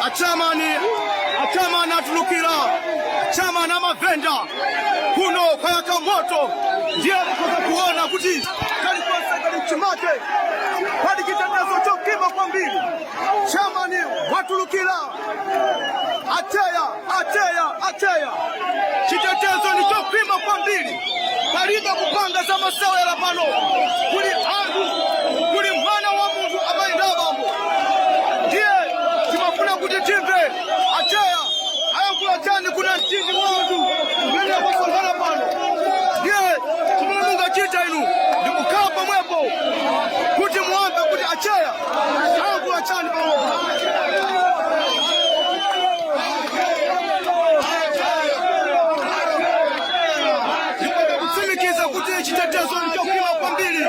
achamani atulukira achamani amavenda kuno kwayaka moto ndiye kukoza kuona kuti kalikosa kali mchimake hadi kitetezo chokima kwa mbili chamani watulukira ateya chitetezo ni chokima kwa mbili kariba kupanga za masawa ya pano kuli mwana wa mungu amaenda bambo ndiye timafuna kuti timve ateya ayakula chani kuna chini wangu mbele ya kusongana pano ndiye timununga chita inu ndikukapa mwepo kuti muambe kuti ateya ayakula chani pano chitetezo nichokima kwa mbili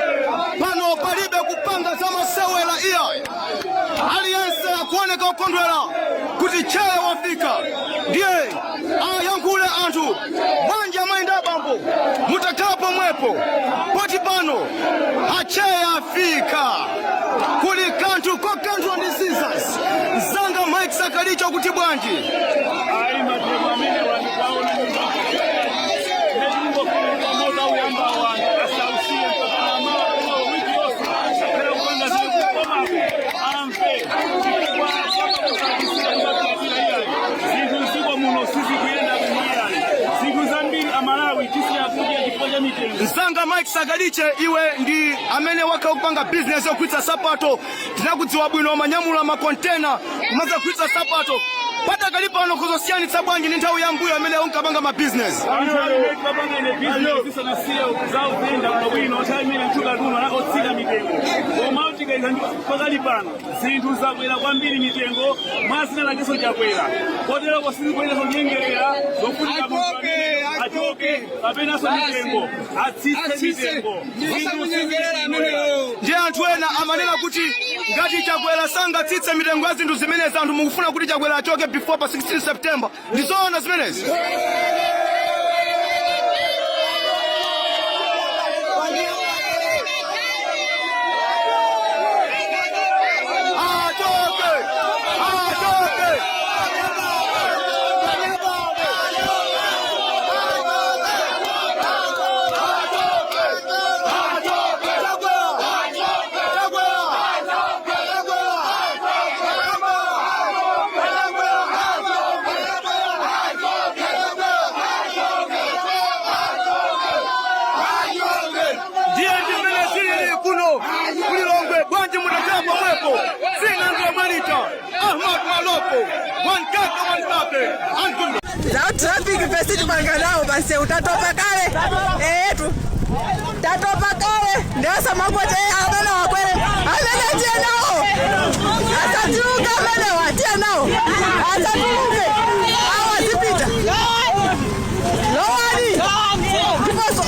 pano palibe kupanga za masewela iya aliyense akuoneka ukondwela kuti chaya wafika ndiye ayankule anthu banja maenda bambo mutakapo mwepo poti pano achaya afika kuli kanthu kokanthu ndi Caesars zanga Mike Sakalicho kuti bwanji Nzanga Mike Sagaliche iwe ndi amene wakaupanga business yokwitsa sapato tinakudziwa bwino manyamula makontena kumaza kwitsa sapato pata kalipa ano kuzosiyanitsa bwanji ndi nthawi ya mbuyo amene unkapanga ma business zinthu zakwera kwambiri mitengo mwazina lakeso chakwera kotero kosizikwera zonyengerera zofunika munthu amene achoke kapenaso mitengo atsitse mitengo ndiye anthu ena amanena kuti ngati chakwera sangatsitse mitengo ya zinthu zimenezi anthu mukufuna kuti chakwera achoke before pa 16 September ndizoona zimenezi traffic pesi tumanganao basi utatopa kale tu tatopa kale ndio makote abana wakwele abana tie nao atatuka abana watie nao atatuke awazipita lowani ndiposo